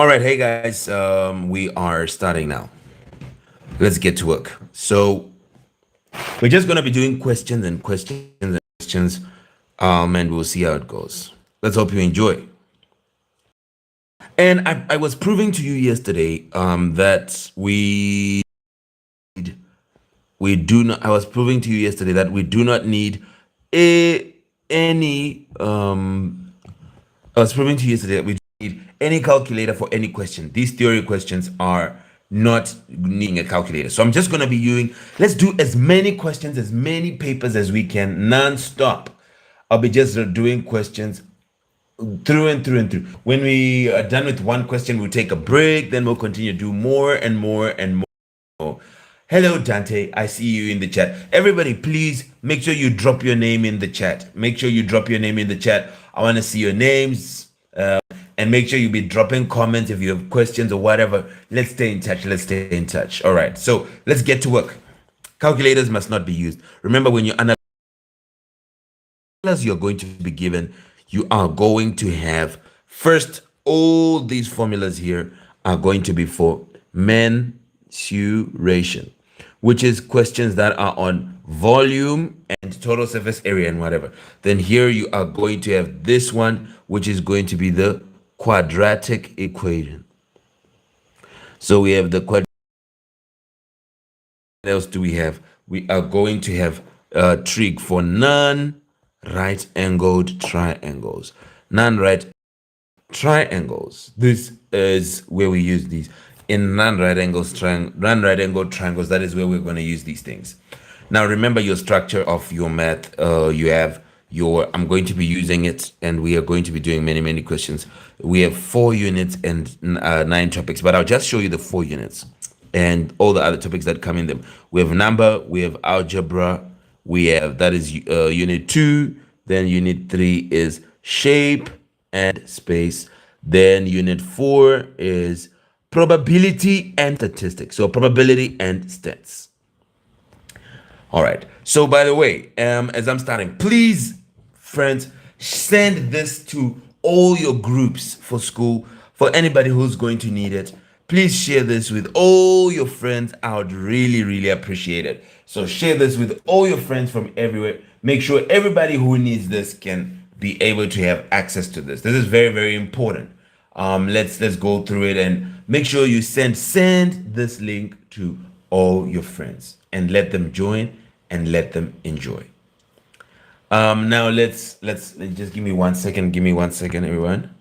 All right, hey guys, we are starting now. Let's get to work. So we're just gonna be doing questions and questions and questions, and we'll see how it goes. Let's hope you enjoy. And I was proving to you yesterday that we do not. I was proving to you yesterday that we do not need a any. I was proving to you yesterday that we don't need any calculator for any question. These theory questions are not needing a calculator. So I'm just going to be using, let's do as many questions, as many papers as we can non-stop. I'll be just doing questions through and through and through. When we are done with one question, we'll take a break, then we'll continue to do more and more and more. Hello, Dante. I see you in the chat. Everybody, please make sure you drop your name in the chat. Make sure you drop your name in the chat. I want to see your names. And make sure you be dropping comments if you have questions or whatever. Let's stay in touch. Let's stay in touch. All right. So let's get to work. Calculators must not be used. Remember, when you analyze, you're going to be given, you are going to have first, all these formulas here are going to be for mensuration, which is questions that are on volume and total surface area and whatever. Then here you are going to have this one, which is going to be the quadratic equation. So we have the quadratic. What else do we have? We are going to have trig for non-right angled triangles. Non-right triangles. This is where we use these. In non-right angled triangles, that is where we're going to use these things. Now remember your structure of your math. You have your, I'm going to be using it, and we are going to be doing many questions. We have 4 units and 9 topics, but I'll just show you the 4 units and all the other topics that come in them. We have number, we have algebra, we have, that is unit 2, then unit 3 is shape and space, then unit 4 is probability and statistics. So probability and stats. All right. So by the way, as I'm starting, please, friends, send this to all your groups for school, for anybody who's going to need it. Please share this with all your friends. I would really appreciate it. So share this with all your friends from everywhere. Make sure everybody who needs this can be able to have access to this. This is very important. Let's go through it and make sure you send this link to all your friends and let them join and let them enjoy. Now let's just give me 1 second. Give me 1 second, everyone.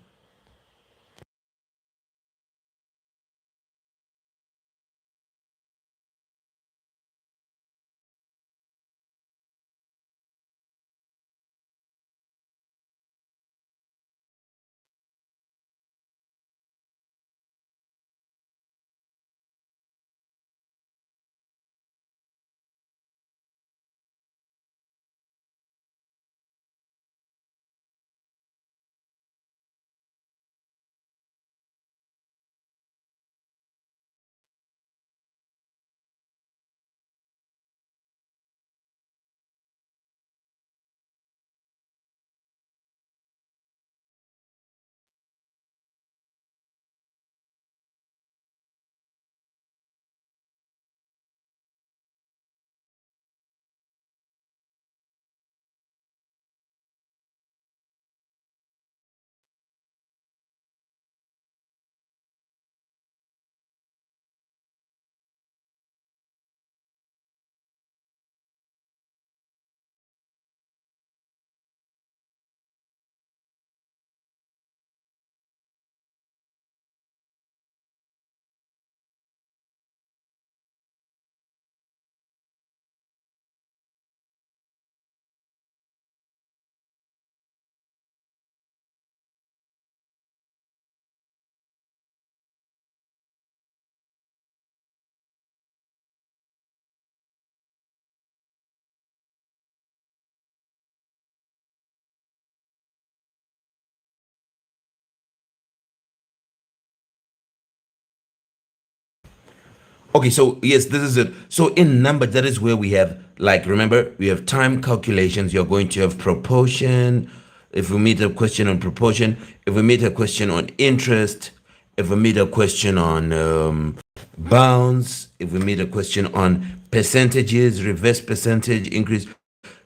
Okay, so yes, this is it. So in numbers, that is where we have, like, remember, we have time calculations. You're going to have proportion. If we meet a question on proportion, if we meet a question on interest, if we meet a question on bounds, if we meet a question on percentages, reverse percentage, increase,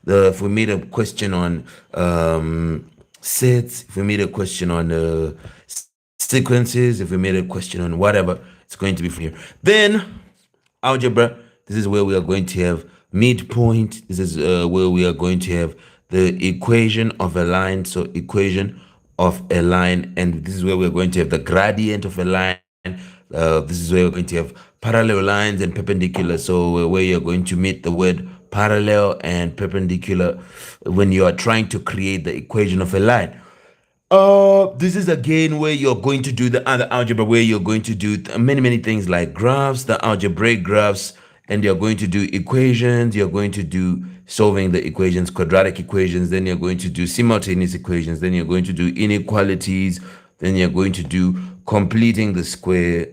if we made a question on sets, if we made a question on sequences, if we made a question on whatever, it's going to be from here. Then algebra, this is where we are going to have midpoint. This is where we are going to have the equation of a line. So equation of a line, and this is where we're going to have the gradient of a line. This is where we're going to have parallel lines and perpendicular. So where you're going to meet the word parallel and perpendicular when you are trying to create the equation of a line. This is again where you're going to do the other algebra, where you're going to do many things like graphs, the algebraic graphs, and you're going to do equations. You're going to do solving the equations, quadratic equations. Then you're going to do simultaneous equations. Then you're going to do inequalities. Then you're going to do completing the square.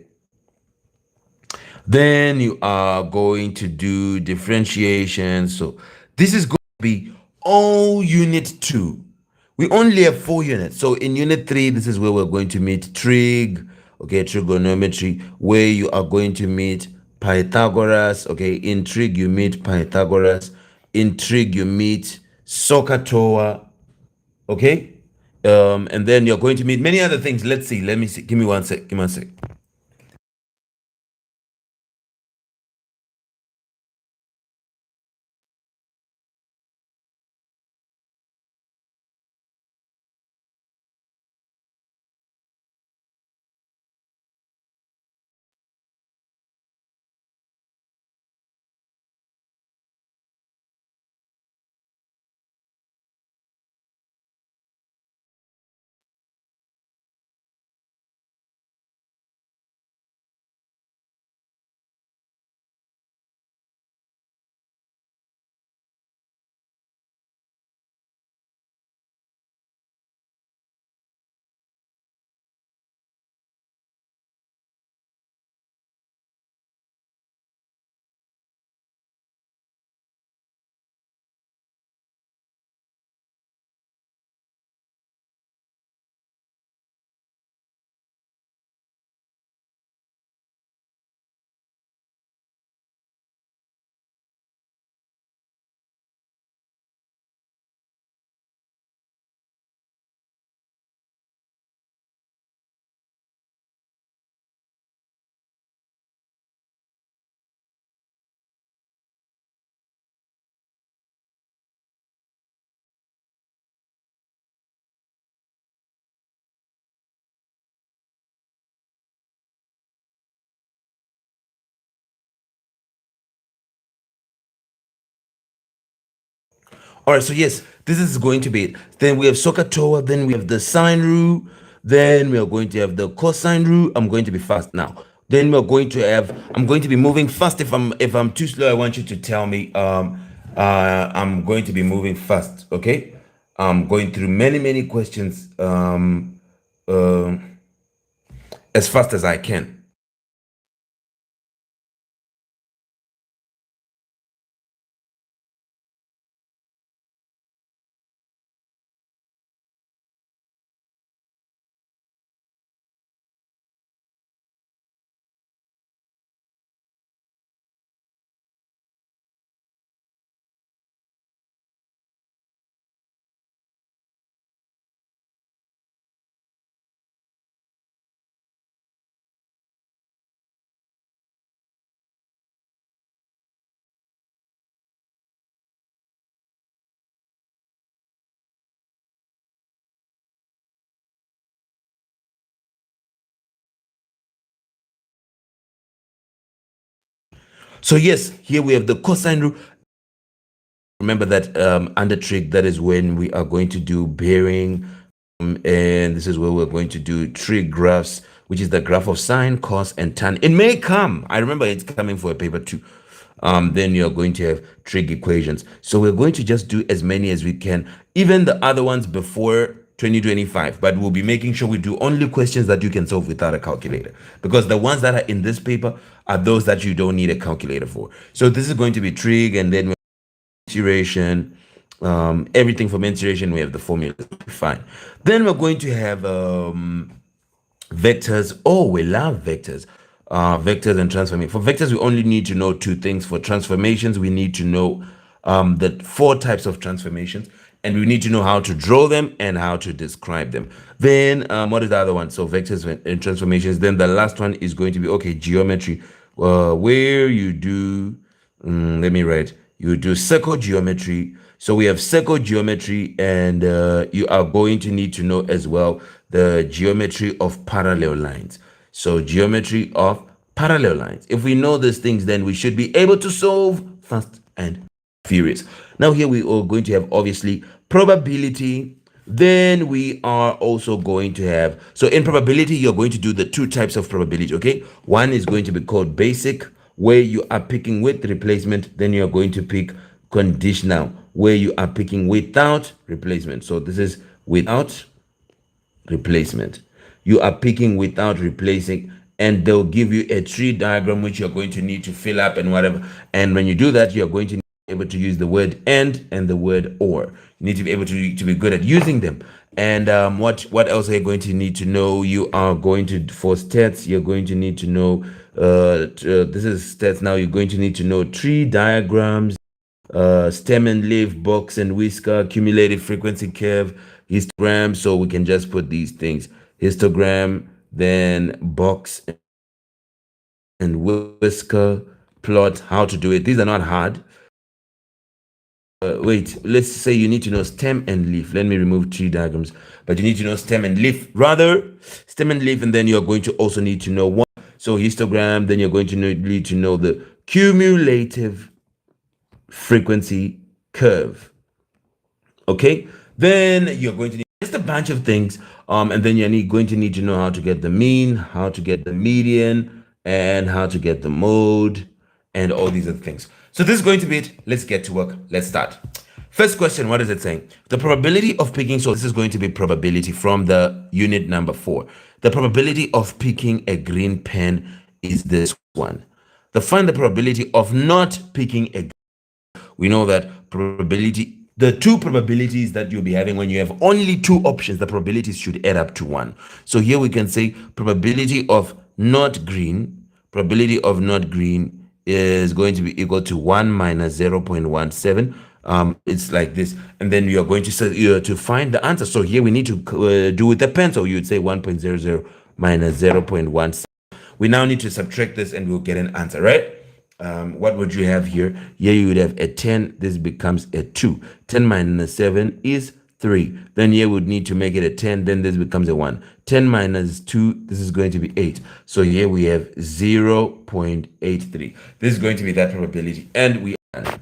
Then you are going to do differentiation. So this is going to be all unit 2. We only have 4 units. So in unit 3, this is where we're going to meet trig, okay, trigonometry, where you are going to meet Pythagoras, okay. In trig, you meet Pythagoras. In trig, you meet SOHCAHTOA, okay. And then you're going to meet many other things. Let's see. Let me see. Give me one sec. Give me one sec. All right, so yes, this is going to be it. Then we have SOHCAHTOA, then we have the sine rule, then we are going to have the cosine rule. I'm going to be fast now. Then we're going to have, I'm going to be moving fast. If I'm too slow, I want you to tell me. I'm going to be moving fast, okay? I'm going through many questions uh, as fast as I can. So yes, here we have the cosine rule. Remember that under trig, that is when we are going to do bearing, and this is where we're going to do trig graphs, which is the graph of sine, cos, and tan. It may come. I remember it's coming for a paper too. Then you're going to have trig equations. So we're going to just do as many as we can, even the other ones before 2025, but we'll be making sure we do only questions that you can solve without a calculator, because the ones that are in this paper are those that you don't need a calculator for. So this is going to be trig, and then mensuration, everything for mensuration, we have the formulas. Fine. Then we're going to have Vectors. Oh, we love vectors. Vectors and transformation. For vectors, we only need to know two things. For transformations, we need to know the four types of transformations, and we need to know how to draw them and how to describe them. Then, what is the other one? So vectors and transformations. Then the last one is going to be, okay, geometry, where you do, let me write, you do circle geometry. So we have circle geometry, and you are going to need to know as well the geometry of parallel lines. So geometry of parallel lines. If we know these things, then we should be able to solve fast and furious. Now here we are going to have obviously probability. Then we are also going to have, so in probability, you're going to do the two types of probability, okay? One is going to be called basic, where you are picking with replacement. Then you're going to pick conditional, where you are picking without replacement. So this is without replacement. You are picking without replacing, and they'll give you a tree diagram which you're going to need to fill up and whatever. And when you do that, you're going to be able to use the word and the word or. You need to be able to be good at using them. And what else are you going to need to know? You are going to, for stats, you're going to need to know, this is stats now, you're going to need to know tree diagrams, stem and leaf, box and whisker, cumulative frequency curve, histogram. So we can just put these things: histogram, then box and whisker, plot, how to do it. These are not hard. Wait, let's say you need to know stem and leaf. Let me remove tree diagrams, but you need to know stem and leaf, rather stem and leaf, and then you're going to also need to know one. So histogram, then you're going to need to know the cumulative frequency curve. Okay, then you're going to need just a bunch of things, and then you're going to need to know how to get the mean, how to get the median, and how to get the mode, and all these other things. So this is going to be it. Let's get to work. Let's start. First question, what is it saying? The probability of picking, so this is going to be probability from the unit number 4. The probability of picking a green pen is this one. Find the probability of not picking a, we know that probability, the two probabilities that you'll be having when you have only two options, the probabilities should add up to 1. So here we can say probability of not green, probability of not green is going to be equal to 1 minus 0.17. It's like this, and then you are going to say to find the answer. So here we need to do with the pencil. You would say 1.00 minus 0.17. We now need to subtract this, and we'll get an answer, right? What would you have here? Here you would have a 10. This becomes a 2. 10 minus 7 is 3. Then here we would need to make it a 10. Then this becomes a 1. 10 minus 2, this is going to be 8. So here we have 0.83. This is going to be that probability. And we are.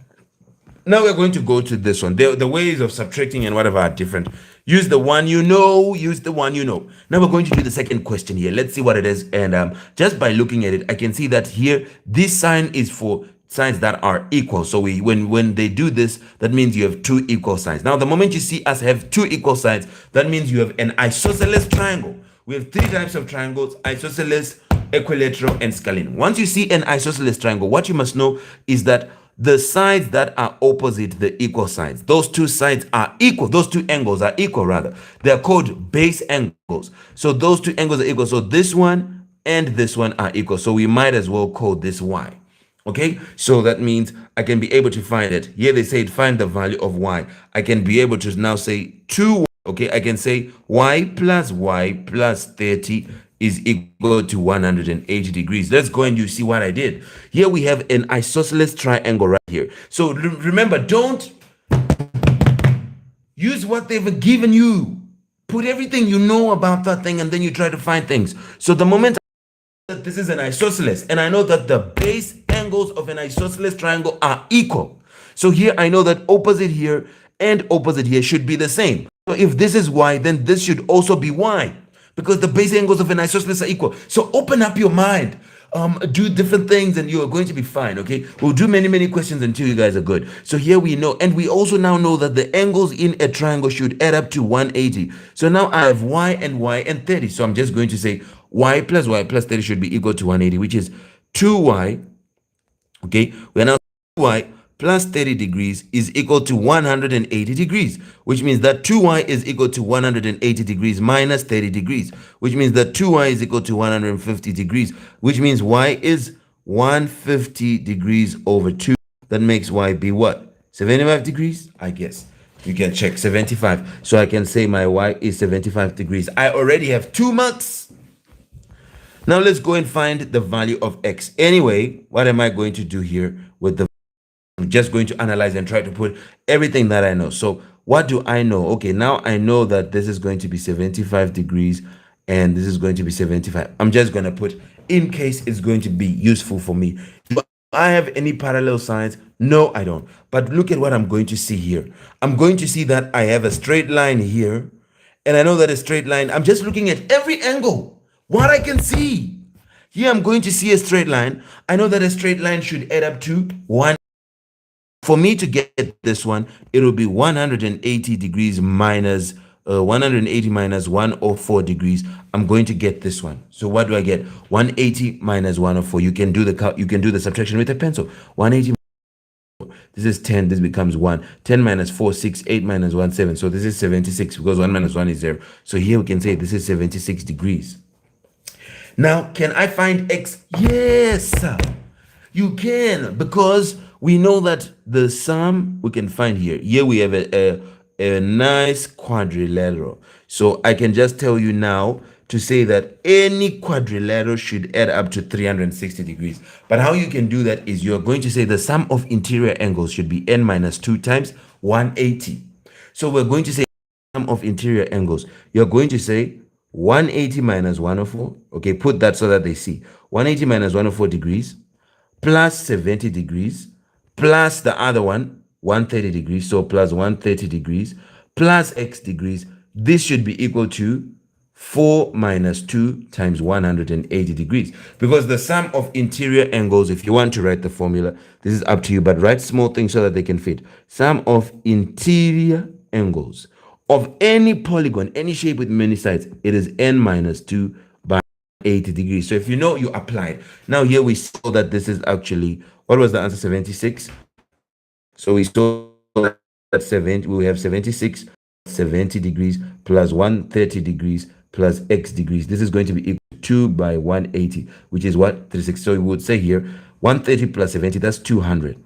Now we're going to go to this one. The ways of subtracting and whatever are different. Use the one you know. Use the one you know. Now we're going to do the second question here. Let's see what it is. And just by looking at it, I can see that here, this sign is for signs that are equal. So when they do this, that means you have two equal signs. Now, the moment you see us have two equal signs, that means you have an isosceles triangle. We have three types of triangles: isosceles, equilateral, and scalene. Once you see an isosceles triangle, what you must know is that the sides that are opposite the equal sides, those two sides are equal. Those two angles are equal, rather. They are called base angles. So those two angles are equal. So this one and this one are equal. So we might as well call this y. Okay, so that means I can be able to find it. Here they say find the value of y. I can be able to now say 2. Okay, I can say y plus 30 is equal to 180 degrees. Let's go and you see what I did. Here we have an isosceles triangle right here. So remember, don't use what they've given you. Put everything you know about that thing, and then you try to find things. So the moment that this is an isosceles, and I know that the base angles of an isosceles triangle are equal. So here I know that opposite here and opposite here should be the same. So if this is y, then this should also be y, because the base angles of an isosceles are equal. So open up your mind, do different things, and you are going to be fine. Okay, we'll do many questions until you guys are good. So here we know, and we also now know that the angles in a triangle should add up to 180. So now I have y and 30. So I'm just going to say y plus 30 should be equal to 180, which is 2y. Okay, we're now y plus 30 degrees is equal to 180 degrees, which means that 2y is equal to 180 degrees minus 30 degrees, which means that 2y is equal to 150 degrees, which means y is 150 degrees over 2. That makes y be what? 75 degrees? I guess. You can check 75. So I can say my y is 75 degrees. I already have 2 marks. Now let's go and find the value of x. Anyway, what am I going to do here with the I'm just going to analyze and try to put everything that I know. So what do I know? Okay, now I know that this is going to be 75 degrees and this is going to be 75. I'm just going to put in case it's going to be useful for me. Do I have any parallel signs? No, I don't. But look at what I'm going to see here. I'm going to see that I have a straight line here. And I know that a straight line, I'm just looking at every angle, what I can see. Here I'm going to see a straight line. I know that a straight line should add up to 1. For me to get this one, it will be 180 degrees minus 180 minus 104 degrees. I'm going to get this one. So what do I get? 180 minus 104. You can do the subtraction with a pencil. 180. This is 10. This becomes 1. 10 minus 4, 6. 8 minus 1, 7. So this is 76 because 1 minus 1 is 0. So here we can say this is 76 degrees. Now, can I find x? Yes, you can, because we know that the sum we can find here. Here we have a nice quadrilateral. So I can just tell you now to say that any quadrilateral should add up to 360 degrees. But how you can do that is you're going to say the sum of interior angles should be n minus 2 times 180. So we're going to say sum of interior angles. You're going to say 180 minus 104. Okay, put that so that they see. 180 minus 104 degrees plus 70 degrees plus the other one, 130 degrees. So plus 130 degrees plus x degrees. This should be equal to 4 minus 2 times 180 degrees. Because the sum of interior angles, if you want to write the formula, this is up to you, but write small things so that they can fit. Sum of interior angles of any polygon, any shape with many sides, it is n minus 2 by 80 degrees. So if you know, you apply. Now here we saw that this is actually, what was the answer? 76. So we saw that 70, we have 76, 70 degrees plus 130 degrees plus x degrees. This is going to be equal to 2 by 180, which is what? 36. So we would say here 130 plus 70, that's 200.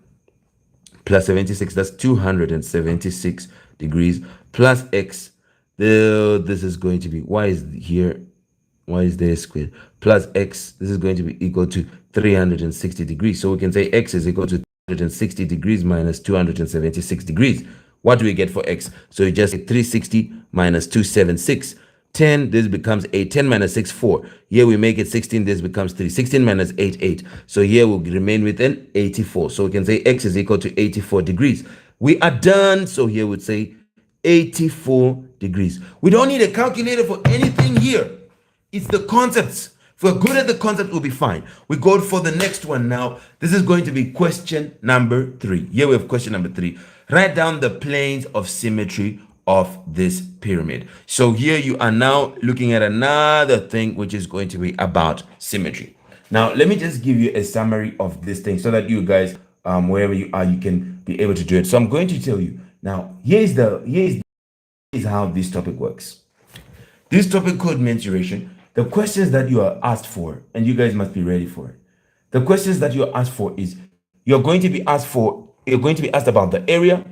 Plus 76, that's 276 degrees plus x. This is going to be, y is here, y is there squared, plus x. This is going to be equal to 360 degrees. So we can say x is equal to 360 degrees minus 276 degrees. What do we get for x? So you just say 360 minus 276. 10, this becomes 8. 10 minus 6, 4. Here we make it 16, this becomes 3. 16 minus 8, 8. So here we'll remain with an 84. So we can say x is equal to 84 degrees. We are done. So here we'd say 84 degrees. We don't need a calculator for anything here. It's the concepts. If we're good at the concept, we'll be fine. We go for the next one now. This is going to be question number 3. Here we have question number 3. Write down the planes of symmetry of this pyramid. So here you are now looking at another thing which is going to be about symmetry. Now let me just give you a summary of this thing so that you guys, wherever you are, you can be able to do it. So I'm going to tell you now. Here's how this topic works. This topic called mensuration. The questions that you are asked for, and you guys must be ready for it. The questions that you are asked for is you're going to be asked about the area,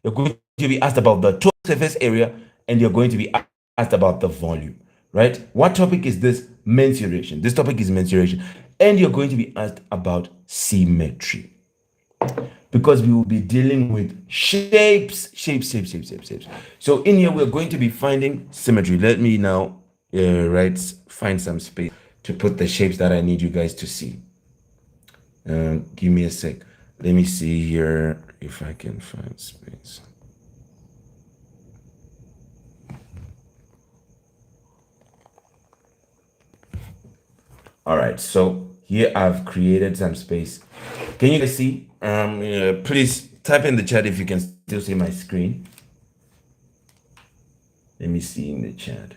you're going to be asked about the total surface area, and you're going to be asked about the volume, right? What topic is this? Mensuration. This topic is mensuration. And you're going to be asked about symmetry. Because we will be dealing with shapes. So in here, we're going to be finding symmetry. Let me now find some space to put the shapes that I need you guys to see. Give me a sec. Let me see here if I can find space. All right, so here I've created some space. Can you guys see? Please type in the chat if you can still see my screen. Let me see in the chat.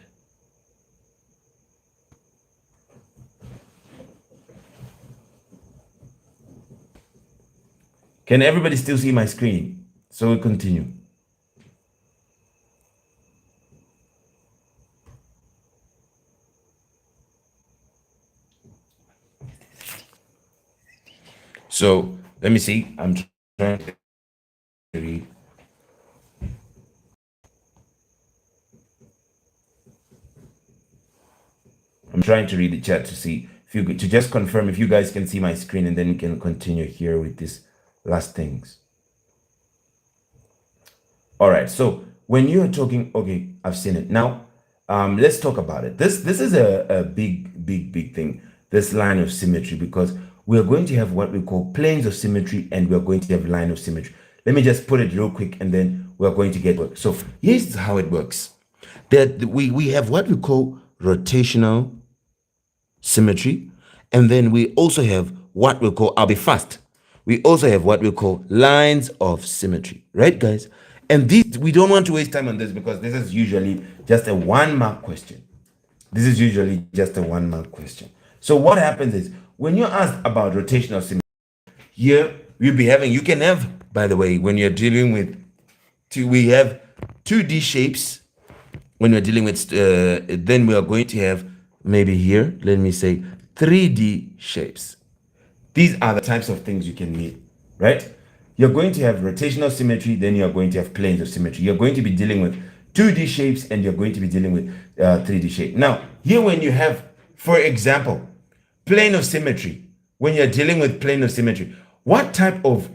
Can everybody still see my screen? So we continue. So let me see. I'm trying to read. I'm trying to read the chat to see if you to just confirm if you guys can see my screen, and then we can continue here with these last things. All right. So when you are talking, okay, I've seen it. Now, let's talk about it. This is a big thing, this line of symmetry, because we are going to have what we call planes of symmetry, and we are going to have line of symmetry. Let me just put it real quick, and then we are going to get work. So here's how it works. That we have what we call rotational symmetry, and then we also have what we call, I'll be fast, we also have what we call lines of symmetry, right, guys? And these, we don't want to waste time on this because this is usually just a 1-mark question. This is usually just a 1-mark question. So what happens is, when you're asked about rotational symmetry, here we'll be having, you can have, by the way, when you're dealing with we have 2D shapes. When we're dealing with, then we are going to have, maybe here, let me say 3D shapes. These are the types of things you can need, right? You're going to have rotational symmetry, then you're going to have planes of symmetry. You're going to be dealing with 2D shapes, and you're going to be dealing with 3D shape. Now, here when you have, for example, plane of symmetry, when you're dealing with plane of symmetry, what type of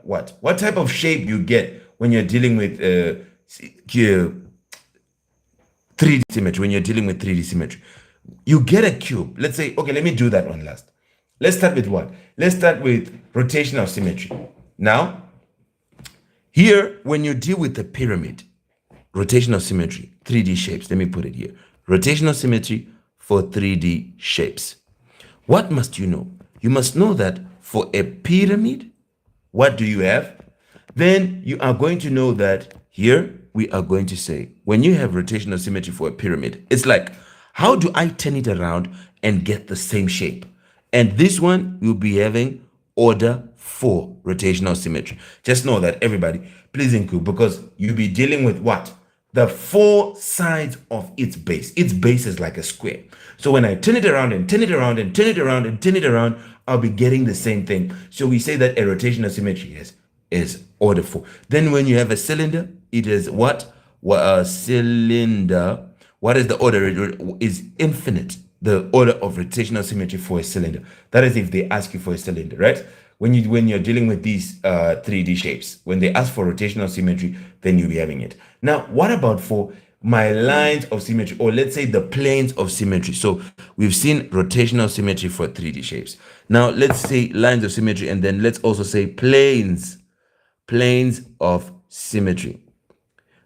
what type of shape you get when you're dealing with 3D symmetry, when you're dealing with 3D symmetry? You get a cube. Let's say, okay, let me do that one last. Let's start with what? Let's start with rotational symmetry. Now, here, when you deal with the pyramid, rotational symmetry, 3D shapes, let me put it here. Rotational symmetry for 3D shapes. What must you know? You must know that for a pyramid, what do you have? Then you are going to know that here we are going to say, when you have rotational symmetry for a pyramid, it's like, how do I turn it around and get the same shape? And this one, you'll be having order 4 rotational symmetry. Just know that, everybody, please include, because you'll be dealing with what? The 4 sides of its base. Its base is like a square. So when I turn it around and turn it around and turn it around and turn it around, I'll be getting the same thing. So we say that a rotational symmetry is order 4. Then when you have a cylinder, it is what? Well, a cylinder, what is the order? It is infinite, the order of rotational symmetry for a cylinder. That is if they ask you for a cylinder, right? When you're dealing with these 3D shapes, when they ask for rotational symmetry, then you'll be having it. Now, what about for my lines of symmetry, or let's say the planes of symmetry? So we've seen rotational symmetry for 3D shapes. Now let's say lines of symmetry, and then let's also say planes of symmetry.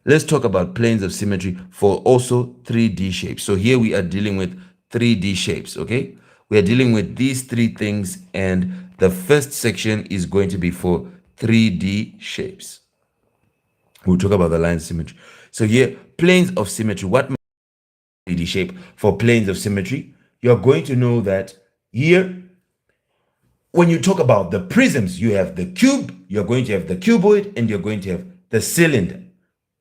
Let's talk about planes of symmetry for also 3D shapes. So here we are dealing with 3D shapes, okay? We are dealing with these 3 things, and the first section is going to be for 3D shapes. We'll talk about the line symmetry. So here, planes of symmetry. What 3D shape for planes of symmetry? You're going to know that here, when you talk about the prisms, you have the cube, you're going to have the cuboid, and you're going to have the cylinder.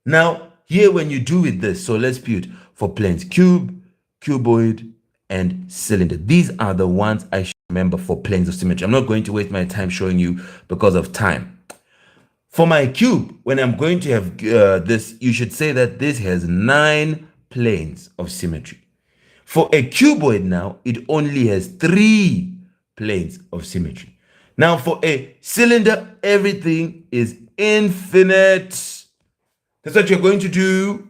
Now, here when you do with this, so let's put for planes, cube, cuboid, and cylinder. These are the ones I should remember for planes of symmetry. I'm not going to waste my time showing you because of time. For my cube, when I'm going to have this, you should say that this has 9 planes of symmetry. For a cuboid now, it only has 3 planes of symmetry. Now for a cylinder, everything is infinite. That's what you're going to do,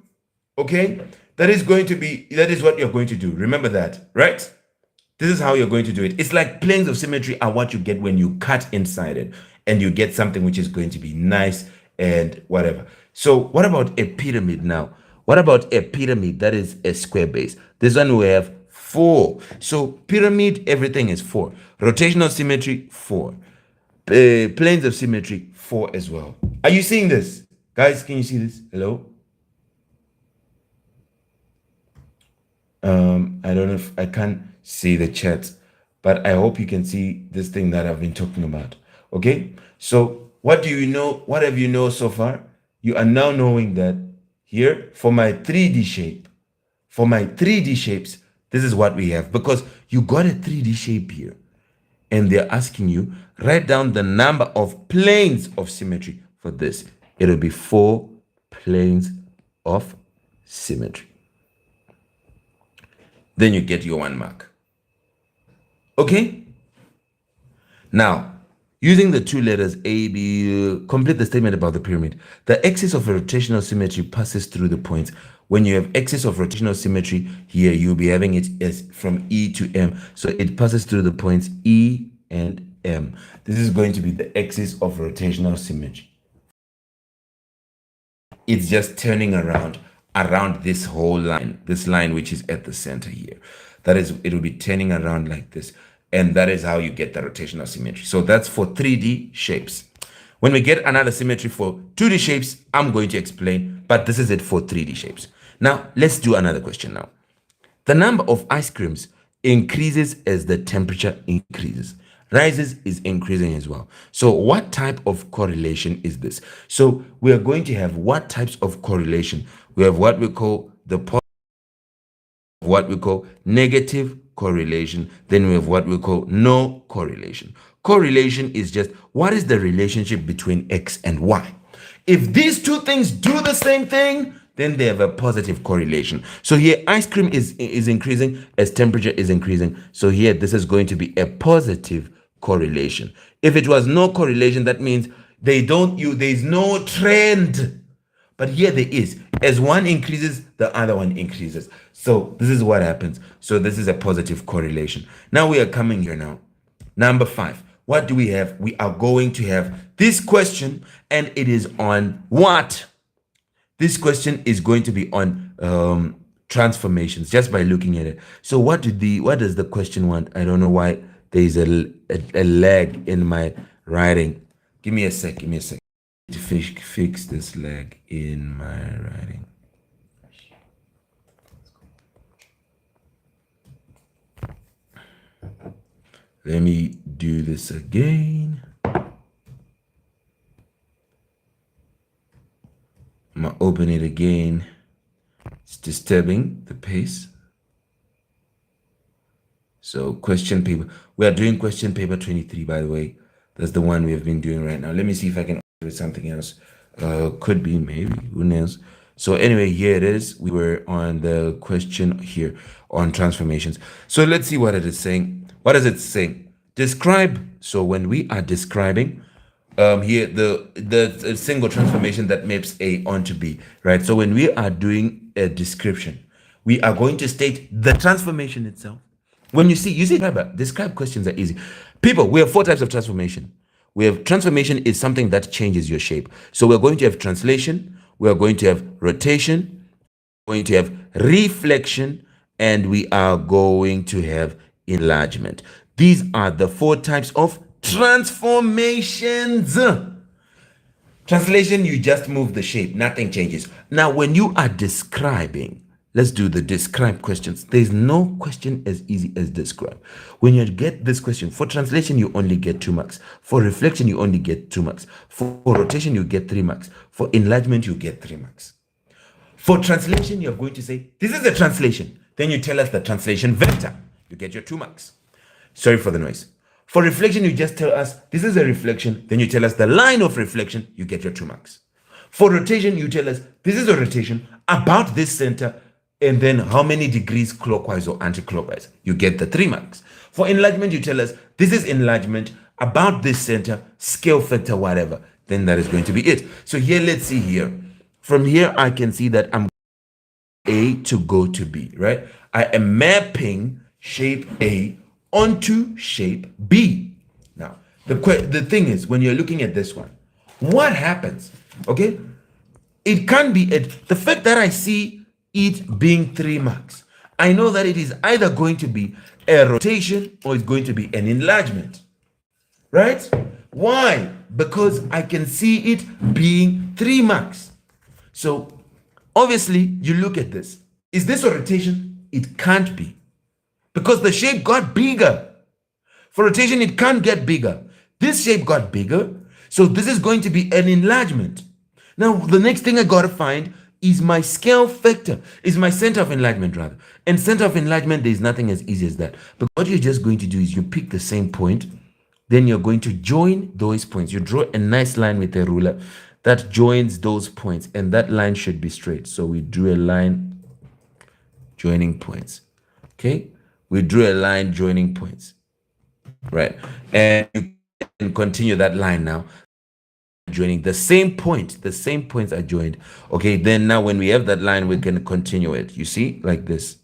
okay? That is what you're going to do. Remember that, right? This is how you're going to do it. It's like planes of symmetry are what you get when you cut inside it, and you get something which is going to be nice and whatever. So what about a pyramid now? What about a pyramid that is a square base? This one we have 4. So pyramid, everything is 4. Rotational symmetry, 4. Planes of symmetry, 4 as well. Are you seeing this? Guys, can you see this? Hello? I don't know if I can't see the chat, but I hope you can see this thing that I've been talking about. Okay, so what do you know? What have you know so far? You are now knowing that here for my 3D shape, for my 3D shapes, this is what we have, because you got a 3D shape here and they're asking you write down the number of planes of symmetry for this. It'll be 4 planes of symmetry. Then you get your 1 mark. Okay? Now, using the 2 letters A, B, complete the statement about the pyramid. The axis of rotational symmetry passes through the points. When you have axis of rotational symmetry here, you'll be having it as from E to M. So it passes through the points E and M. This is going to be the axis of rotational symmetry. It's just turning around this whole line, this line which is at the center here. That is, it will be turning around like this. And that is how you get the rotational symmetry. So that's for 3D shapes. When we get another symmetry for 2D shapes, I'm going to explain, but this is it for 3D shapes. Now, let's do another question now. The number of ice creams increases as the temperature increases. Rises is increasing as well. So what type of correlation is this? So we are going to have what types of correlation? We have what we call what we call negative correlation. Then we have what we call no correlation. Correlation is just what is the relationship between X and Y. If these two things do the same thing, then they have a positive correlation. So here ice cream is increasing as temperature is increasing. So here this is going to be a positive correlation. If it was no correlation, that means there's no trend. But here there is. As one increases, the other one increases. So this is what happens. So this is a positive correlation. Now we are coming here now. Number 5. What do we have? We are going to have this question, and it is on what? This question is going to be on transformations, just by looking at it. So what does the question want? I don't know why there is a lag in my writing. Give me a sec. To fix this lag in my writing. Let me do this again. I'm gonna open it again. It's disturbing the pace. So question paper. We are doing question paper 23, by the way. That's the one we have been doing right now. Let me see if I can with something else. Could be, maybe, who knows. So anyway, here it is. We were on the question here on transformations. So let's see what it is saying. What is it saying? Describe. So when we are describing here the single transformation that maps A onto B, right? So when we are doing a description, we are going to state the transformation itself. When you see describe questions are easy. People, we have 4 types of transformation. We have transformation is something that changes your shape. So we're going to have translation, we are going to have rotation, we're going to have reflection, and we are going to have enlargement. These are the 4 types of transformations. Translation, you just move the shape, nothing changes. Now, when you are describing, let's do the describe questions. There's no question as easy as describe. When you get this question, for translation, you only get 2 marks. For reflection, you only get 2 marks. For rotation, you get 3 marks. For enlargement, you get 3 marks. For translation, you're going to say, this is the translation. Then you tell us the translation vector. You get your 2 marks. Sorry for the noise. For reflection, you just tell us, this is a reflection. Then you tell us the line of reflection. You get your 2 marks. For rotation, you tell us, this is a rotation about this center, and then how many degrees clockwise or anti-clockwise. You get the 3 marks. For enlargement, you tell us, this is enlargement about this center, scale factor, whatever. Then that is going to be it. So here, let's see here. From here, I can see that I'm A to go to B, right? I am mapping shape A onto shape B. Now, the thing is, when you're looking at this one, what happens? Okay, it can be the fact that I see it being 3 marks. I know that it is either going to be a rotation or it's going to be an enlargement, right? Why? Because I can see it being 3 marks. So obviously, you look at this. Is this a rotation? It can't be, because the shape got bigger. For rotation, it can't get bigger. This shape got bigger, so this is going to be an enlargement. Now, the next thing I got to find is my scale factor, is my center of enlargement rather. And center of enlargement, there's nothing as easy as that. But what you're just going to do is you pick the same point, then you're going to join those points. You draw a nice line with a ruler that joins those points, and that line should be straight. So we drew a line joining points. Okay, we drew a line joining points, right? And you can continue that line now, joining the same points are joined. Okay, then now when we have that line, we can continue it. You see, like this.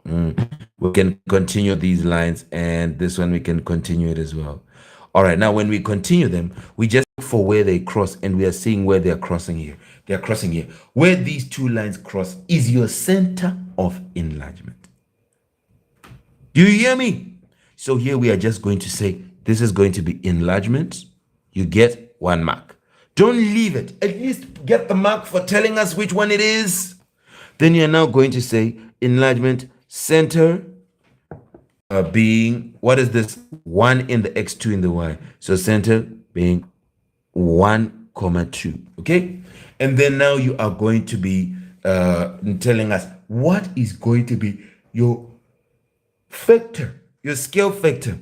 We can continue these lines, and this one we can continue it as well. All right, now when we continue them, we just look for where they cross, and we are seeing where they're crossing here. They're crossing here. Where these two lines cross is your center of enlargement. Do you hear me? So here we are just going to say this is going to be enlargement. You get 1 mark. Don't leave it. At least get the mark for telling us which one it is. Then you're now going to say enlargement center being, what is this? 1 in the x, 2 in the y. So center being 1, 2. Okay? And then now you are going to be telling us what is going to be your factor, your scale factor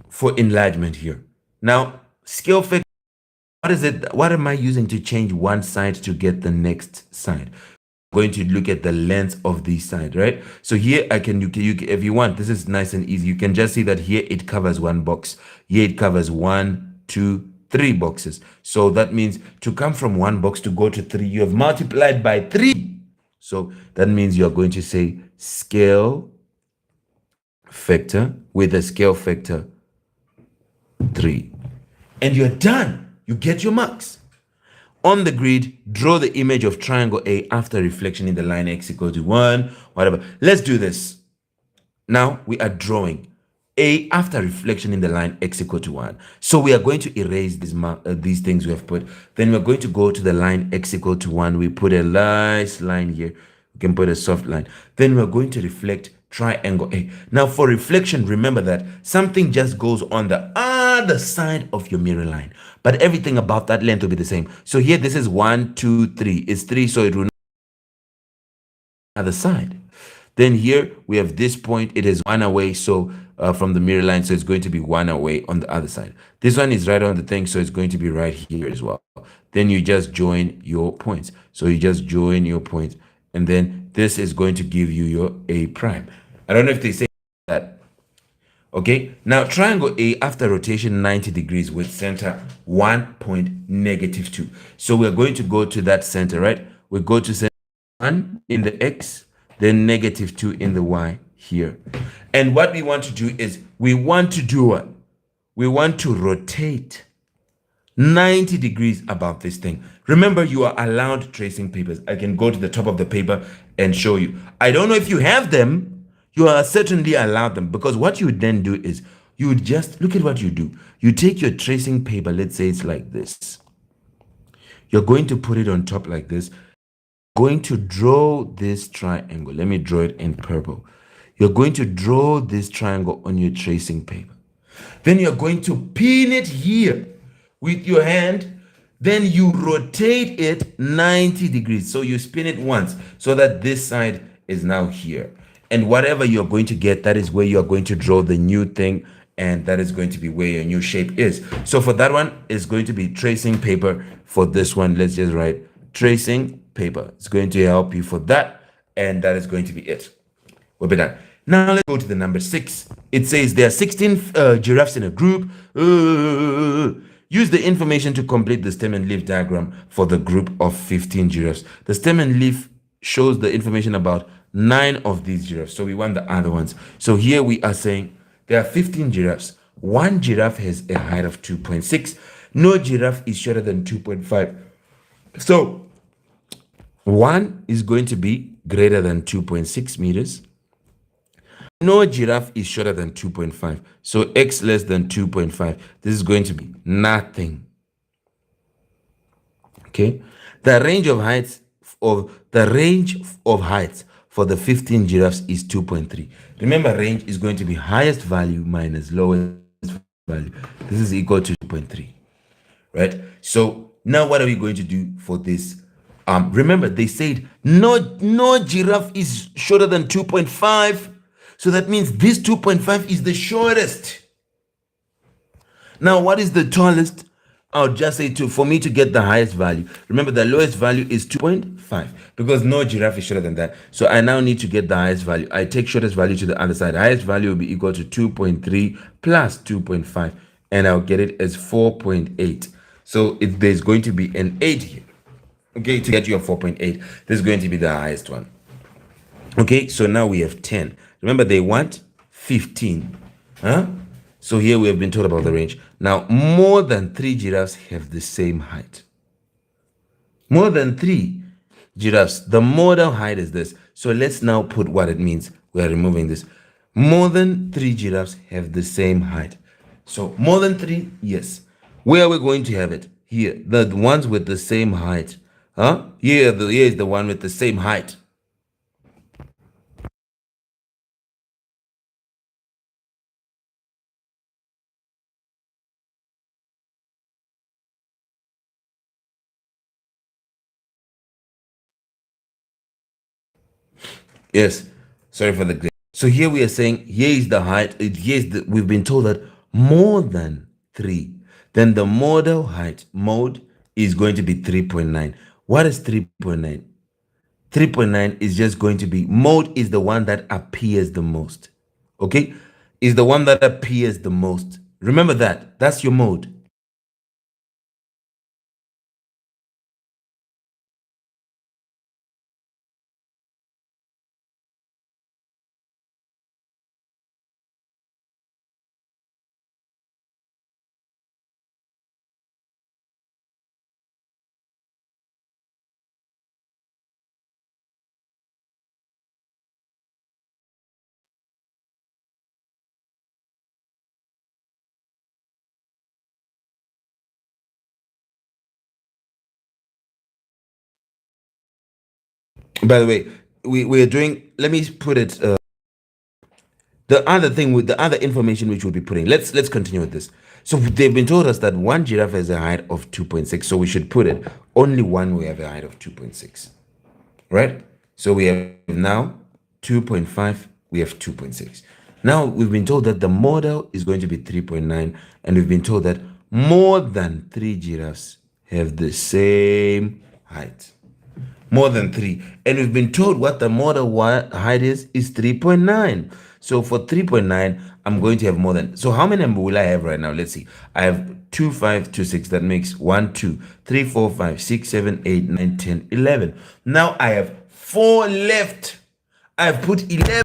for enlargement here. Now, scale factor, what is it? What am I using to change one side to get the next side? I'm going to look at the length of this side, right? So here I can, if you want, this is nice and easy. You can just see that here it covers 1 box. Here it covers 1, 2, 3 boxes. So that means to come from 1 box to go to 3, you have multiplied by 3. So that means you're going to say scale factor with a scale factor 3. And you're done. You get your marks. On the grid, draw the image of triangle A after reflection in the line x equal to 1, whatever. Let's do this. Now we are drawing A after reflection in the line x equal to 1. So we are going to erase these things we have put. Then we're going to go to the line x equal to 1. We put a nice line here. We can put a soft line. Then we're going to reflect triangle A. Now for reflection, remember that something just goes on the other side of your mirror line, but everything about that length will be the same. So here this is 1, 2, 3. It's 3, so it will not be on the other side. Then here we have this point. It is 1 away, so from the mirror line, so it's going to be 1 away on the other side. This one is right on the thing, so it's going to be right here as well. Then you just join your points. So you just join your points, and then this is going to give you your A prime. I don't know if they say that. Okay, now triangle A after rotation 90 degrees with center 1.-2. So we're going to go to that center, right? We go to center 1 in the x, then -2 in the y here. And what we want to do is we want to do what? We want to rotate 90 degrees about this thing. Remember, you are allowed tracing papers. I can go to the top of the paper and show you. I don't know if you have them. You are certainly allowed them, because what you would then do is you would just look at what you do. You take your tracing paper, let's say it's like this. You're going to put it on top like this. Going to draw this triangle. Let me draw it in purple. You're going to draw this triangle on your tracing paper. Then you're going to pin it here with your hand. Then you rotate it 90 degrees. So you spin it once so that this side is now here. And whatever you're going to get, that is where you're going to draw the new thing, and that is going to be where your new shape is. So for that one, it's going to be tracing paper. For this one, let's just write tracing paper. It's going to help you for that, and that is going to be it. We'll be done. Now let's go to the number 6. It says there are 16 giraffes in a group. Use the information to complete the stem and leaf diagram for the group of 15 giraffes. The stem and leaf shows the information about 9 of these giraffes. So we want the other ones. So here we are saying there are 15 giraffes. One giraffe has a height of 2.6. No giraffe is shorter than 2.5. So 1 is going to be greater than 2.6 meters. No giraffe is shorter than 2.5. So x less than 2.5. This is going to be nothing. Okay. The range of heights for the 15 giraffes is 2.3. Remember, range is going to be highest value minus lowest value. This is equal to 2.3, right? So now what are we going to do for this? Remember, they said no giraffe is shorter than 2.5. So that means this 2.5 is the shortest. Now, what is the tallest? I'll just say for me to get the highest value. Remember, the lowest value is 2.5 because no giraffe is shorter than that. So I now need to get the highest value. I take shortest value to the other side. Highest value will be equal to 2.3 plus 2.5, and I'll get it as 4.8. So there's going to be an 8 here. Okay, to get you a 4.8, this is going to be the highest one. Okay, so now we have 10. Remember, they want 15. Huh? So here we have been told about the range. Now, more than 3 giraffes have the same height. More than 3 giraffes. The model height is this. So let's now put what it means. We are removing this. More than 3 giraffes have the same height. So more than 3, yes. Where are we going to have it? Here, the ones with the same height. Huh? Here is the one with the same height. Yes, sorry for the glitch. So here we are saying here is the height. We've been told that more than 3. Then the model height mode is going to be 3.9. What is 3.9? 3.9 is just going to be mode is the one that appears the most. Okay? Is the one that appears the most. Remember that. That's your mode. By the way, we're doing, let me put it the other thing with the other information which we'll be putting. Let's continue with this. So they've been told us that one giraffe has a height of 2.6. So we should put it only one we have a height of 2.6. Right? So we have now 2.5, we have 2.6. Now we've been told that the model is going to be 3.9, and we've been told that more than 3 giraffes have the same height. More than 3. And we've been told what the model height is 3.9. So for 3.9, I'm going to have more than. So how many will I have right now? Let's see. I have 2, 5, 2, 6. That makes 1, 2, 3, 4, 5, 6, 7, 8, 9, 10, 11. Now I have 4 left. I've put 11.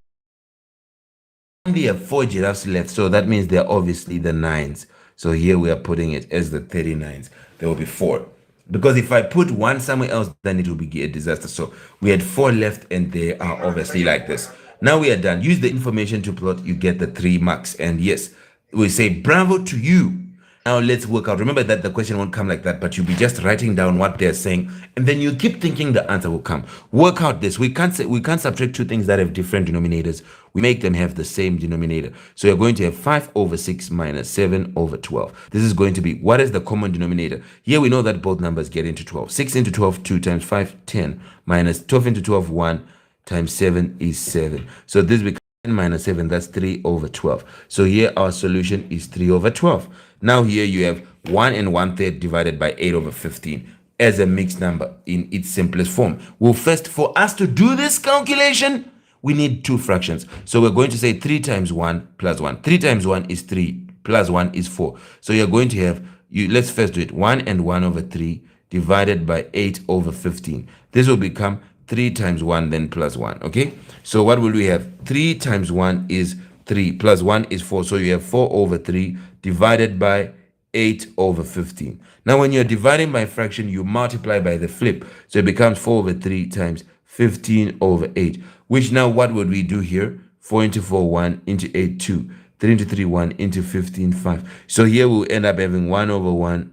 Only have 4 giraffes left. So that means they're obviously the 9s. So here we are putting it as the 39s. There will be 4. Because if I put one somewhere else, then it will be a disaster. So we had 4 left, and they are obviously like this. Now we are done. Use the information to plot. You get the 3 marks. And yes, we say bravo to you. Now let's work out. Remember that the question won't come like that, but you'll be just writing down what they're saying, and then you keep thinking the answer will come. Work out this. We can't subtract 2 things that have different denominators. We make them have the same denominator. So you're going to have 5 over 6 minus 7 over 12. This is going to be, what is the common denominator? Here we know that both numbers get into 12. 6 into 12, 2 times 5, 10, minus 12 into 12, 1 times 7 is 7. So this becomes 10 minus 7, that's 3 over 12. So here our solution is 3 over 12. Now here you have 1 and 1/3 divided by 8 over 15 as a mixed number in its simplest form. Well, first, for us to do this calculation, we need 2 fractions. So we're going to say 3 times 1 plus 1. 3 times 1 is 3, plus 1 is 4. So you're going to have, let's first do it, 1 and 1 over 3 divided by 8 over 15. This will become 3 times 1 then plus 1, okay? So what will we have? 3 times 1 is 3, plus 1 is 4. So you have 4 over 3 divided by 8 over 15. Now when you're dividing by fraction, you multiply by the flip. So it becomes 4 over 3 times 15 over 8, which now what would we do here? 4 into 4, 1, into 8, 2, 3 into 3, 1, into 15, 5. So here we'll end up having 1 over 1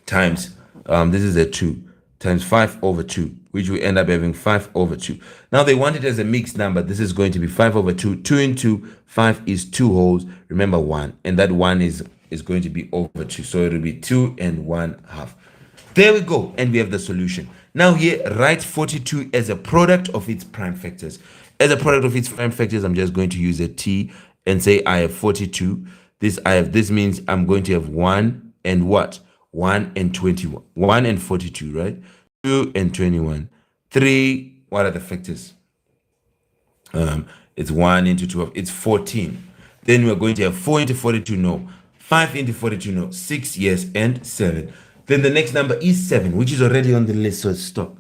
times, this is a 2, times 5 over 2. which we end up having 5 over 2. Now they want it as a mixed number. This is going to be 5 over 2. 2 into 5 is 2 wholes. Remember 1. And that 1 is going to be over 2. So it will be 2 and 1 half. There we go. And we have the solution. Now here, write 42 as a product of its prime factors. As a product of its prime factors, I'm just going to use a T and say I have 42. This means I'm going to have 1 and what? 1 and 21. 1 and 42, right? 2 and 21. 3, what are the factors? It's 1 into 12. It's 14. Then we're going to have 4 into 42, no. 5 into 42, no. 6, yes, and 7. Then the next number is 7, which is already on the list, so stop.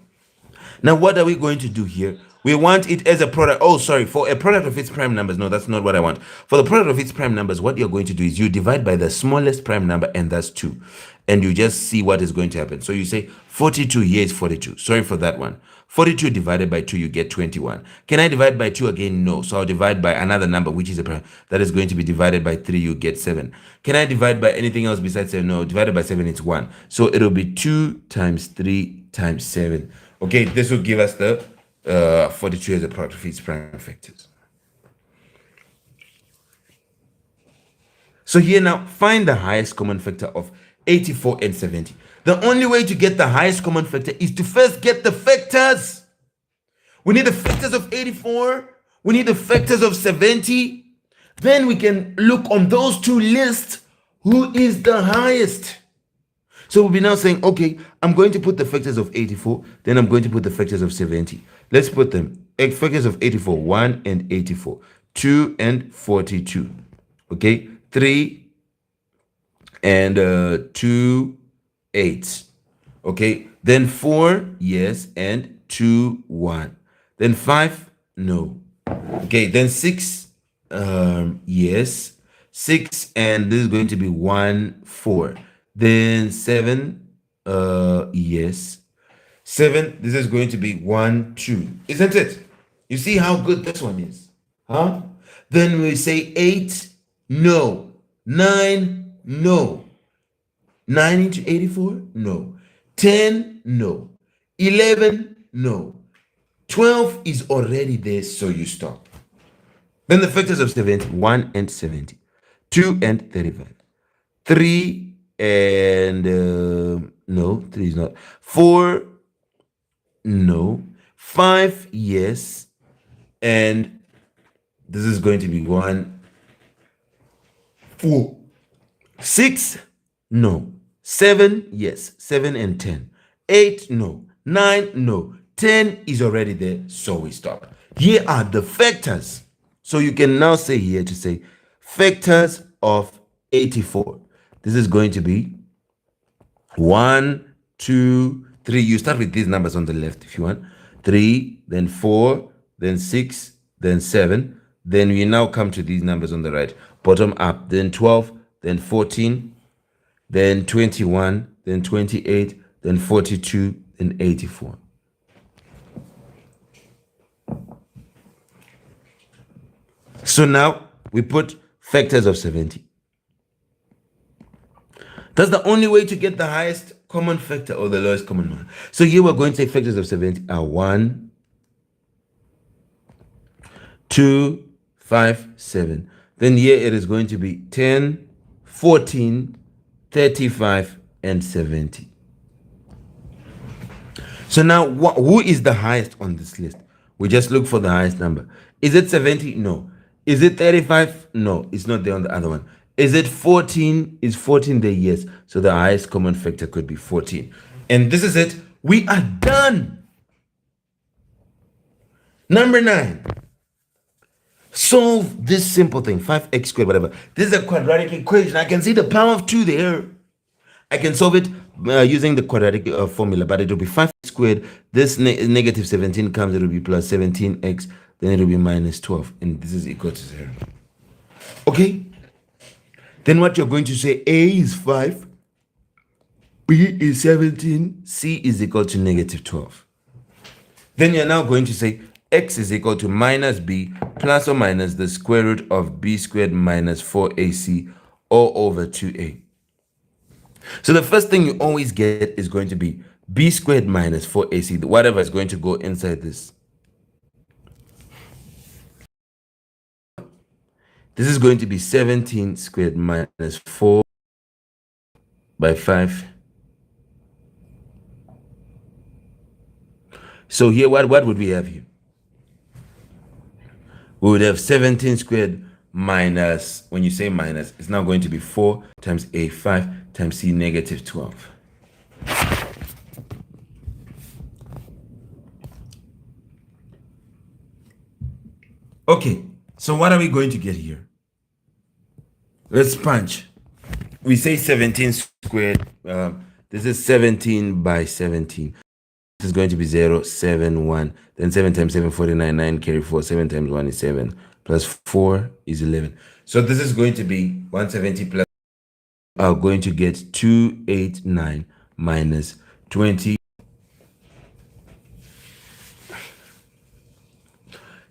Now, what are we going to do here? We want it as a product. Oh, sorry, for a product of its prime numbers. No, that's not what I want. For the product of its prime numbers, what you're going to do is you divide by the smallest prime number, and that's 2. And you just see what is going to happen. So you say 42, here is 42. Sorry for that one. 42 divided by 2, you get 21. Can I divide by 2 again? No. So I'll divide by another number, which is a prime. That is going to be divided by 3, you get 7. Can I divide by anything else besides 7? No. Divided by 7, it's 1. So it'll be 2 times 3 times 7. Okay, this will give us the 42 as a product of its prime factors. So here now, find the highest common factor of 84 and 70. The only way to get the highest common factor is to first get the factors. We need the factors of 84. We need the factors of 70. Then we can look on those two lists who is the highest. So we'll be now saying, okay, I'm going to put the factors of 84, then I'm going to put the factors of 70. Let's put them. Factors of 84, 1 and 84, 2 and 42. Okay, 3 and 2, 8. Okay, then 4, yes, and 2, 1. Then 5, no. Okay, then 6, yes, 6, and this is going to be 1, 4. Then 7, yes. 7, this is going to be 1, 2. Isn't it? You see how good this one is? Huh? Then we say 8, no. 9, no. 9 into 84, no. 10, no. 11, no. 12 is already there, so you stop. Then the factors of 70, 1 and 70. 2 and 35. 3 and no, 3 is not. 4, no. 5, yes. And this is going to be 1, 4. 6, no. 7, yes. 7 and 10. 8, no. 9, no. 10 is already there, so we stop. Here are the factors. So you can now say here to say factors of 84. This is going to be 1, 2, 3. You start with these numbers on the left if you want. 3, then 4, then 6, then 7. Then we now come to these numbers on the right. Bottom up. Then 12, then 14, then 21, then 28, then 42, then 84. So now we put factors of 70. That's the only way to get the highest common factor or the lowest common one. So here we're going to say factors of 70 are 1, 2, 5, 7. Then here it is going to be 10, 14, 35, and 70. So now who is the highest on this list? We just look for the highest number. Is it 70? No. Is it 35? No, it's not there on the other one. Is it 14? Is 14 there? Yes. So the highest common factor could be 14. And this is it. We are done. Number 9. Solve this simple thing. 5x squared, whatever. This is a quadratic equation. I can see the power of 2 there. I can solve it using the quadratic formula, but it will be 5 squared. This negative 17 comes, it will be plus 17x. Then it will be minus 12. And this is equal to 0. Okay? Then what you're going to say, A is 5, B is 17, C is equal to negative 12. Then you're now going to say x is equal to minus b plus or minus the square root of b squared minus 4ac all over 2a. So the first thing you always get is going to be b squared minus 4ac, whatever is going to go inside this. This is going to be 17 squared minus 4 by 5. So here, what would we have here? We would have 17 squared minus, when you say minus, it's now going to be 4 times a, 5 times c, negative 12. Okay, so what are we going to get here? Let's punch. We say 17 squared. This is 17 by 17. This is going to be 0, 7, 1. Then 7 times 7, 49, 9, carry 4. 7 times 1 is 7. Plus 4 is 11. So this is going to be 170 plus. Are going to get 289 minus 20.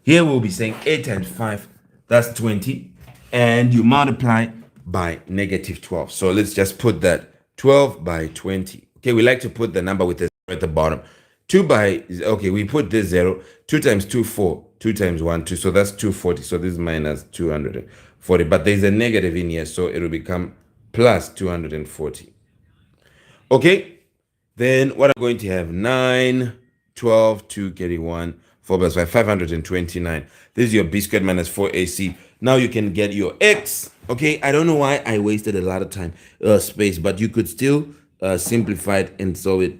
Here we'll be saying 8 times 5, that's 20. And you multiply by negative 12. So let's just put that 12 by 20. Okay, we like to put the number with the 0 at the bottom. 2 by, okay, we put this 0. 2 times 2, 4. 2 times 1, 2. So that's 240. So this is minus 240. But there's a negative in here, so it will become plus 240. Okay, then what I'm going to have 9, 12, 2, carry 1, 4 plus 5, 529. This is your b squared minus 4ac. Now you can get your x. Okay, I don't know why I wasted a lot of time, space, but you could still simplify it and solve it.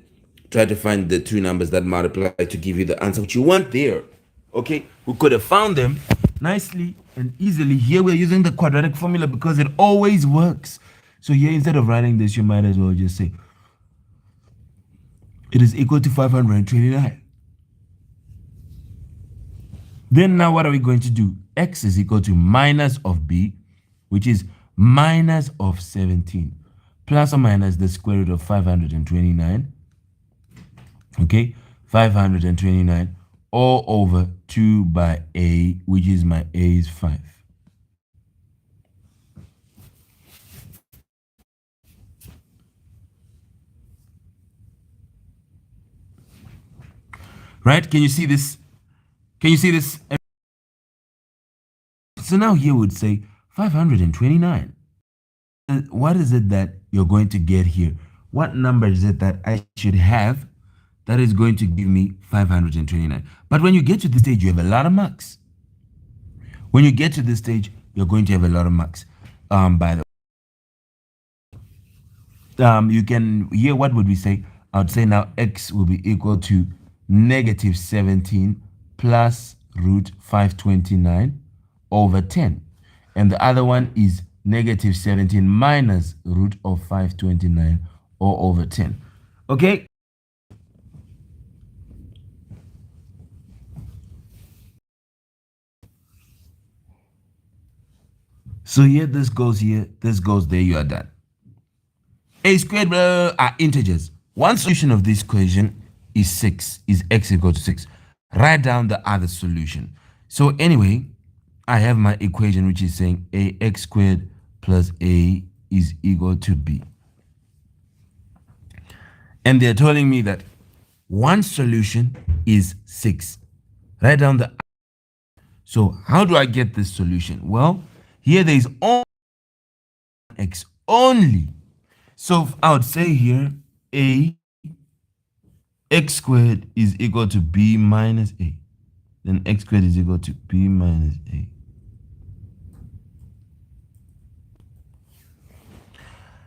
Try to find the two numbers that multiply to give you the answer which you want there. Okay, we could have found them nicely and easily. Here we're using the quadratic formula because it always works. So here, instead of writing this, you might as well just say it is equal to 529. Then now what are we going to do? X is equal to minus of b, which is minus of 17, plus or minus the square root of 529. Okay, 529 all over 2 by a, which is my a is 5. Right? Can you see this? Can you see this? So now here would say 529. What is it that you're going to get here? What number is it that I should have that is going to give me 529? But when you get to this stage, you have a lot of marks. When you get to this stage, you're going to have a lot of marks. By the you can, here, what would we say? I would say now x will be equal to negative 17 plus root 529 over 10. And the other one is negative 17 minus root of 529 all over 10. Okay? So here, this goes here, this goes there, you are done. A squared are integers. One solution of this equation is 6, is x equal to 6. Write down the other solution. So anyway, I have my equation which is saying ax squared plus a is equal to b. And they're telling me that one solution is 6. Write down the. So how do I get this solution? Well, here there is only x only. So I would say here a x squared is equal to b minus a. Then x squared is equal to b minus a.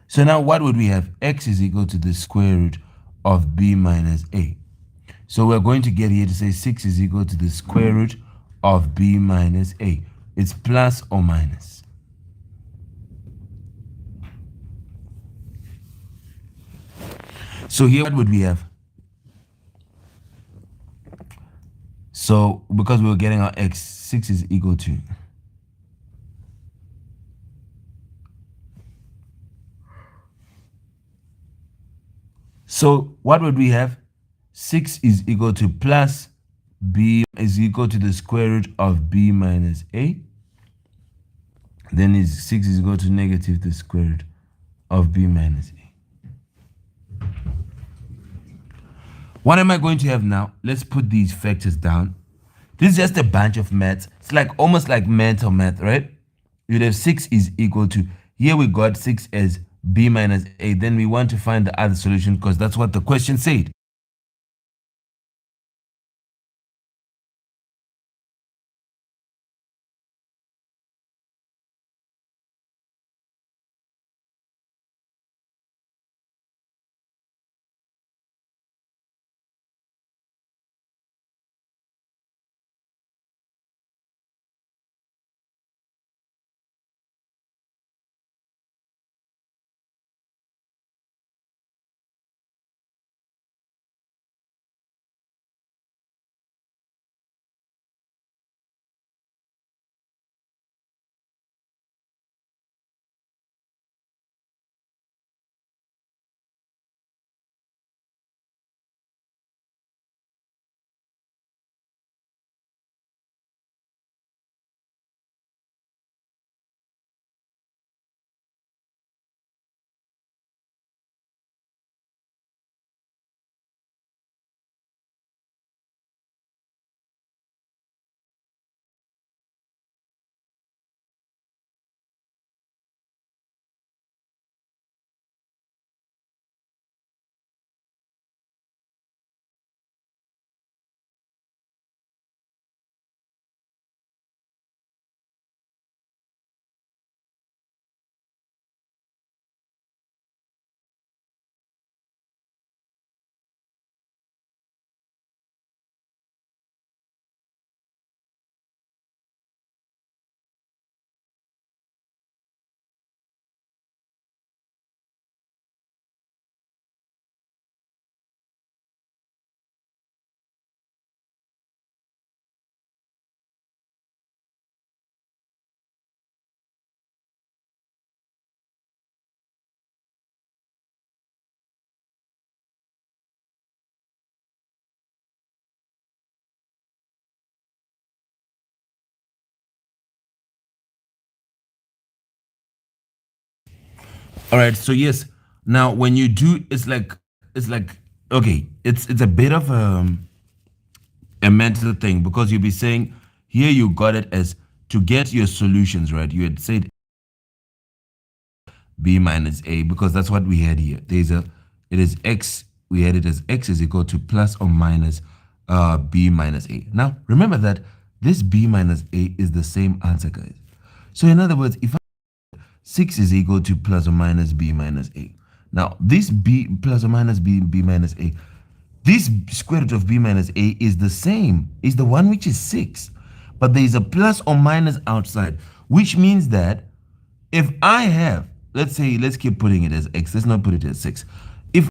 So now what would we have? X is equal to the square root of b minus a. So we're going to get here to say 6 is equal to the square root of b minus a. It's plus or minus. So here what would we have? So because we were getting our x, 6 is equal to. So what would we have? 6 is equal to plus b is equal to the square root of b minus a. Then is 6 is equal to negative the square root of b minus a. What am I going to have now? Let's put these factors down. This is just a bunch of maths. It's like almost like mental math, right? You'd have 6 is equal to, here we got 6 as b minus a. Then we want to find the other solution because that's what the question said. All right, so yes, now when you do, it's like okay, it's a bit of a mental thing because you'll be saying here you got it as to get your solutions right. You had said b minus a because that's what we had here. It is x. We had it as x is equal to plus or minus b minus a. Now remember that this b minus a is the same answer, guys. So in other words, if 6 is equal to plus or minus b minus a. Now, this b plus or minus b minus a, this square root of b minus a is the same, is the one which is 6. But there is a plus or minus outside, which means that if I have, let's say, let's keep putting it as x, let's not put it as 6. If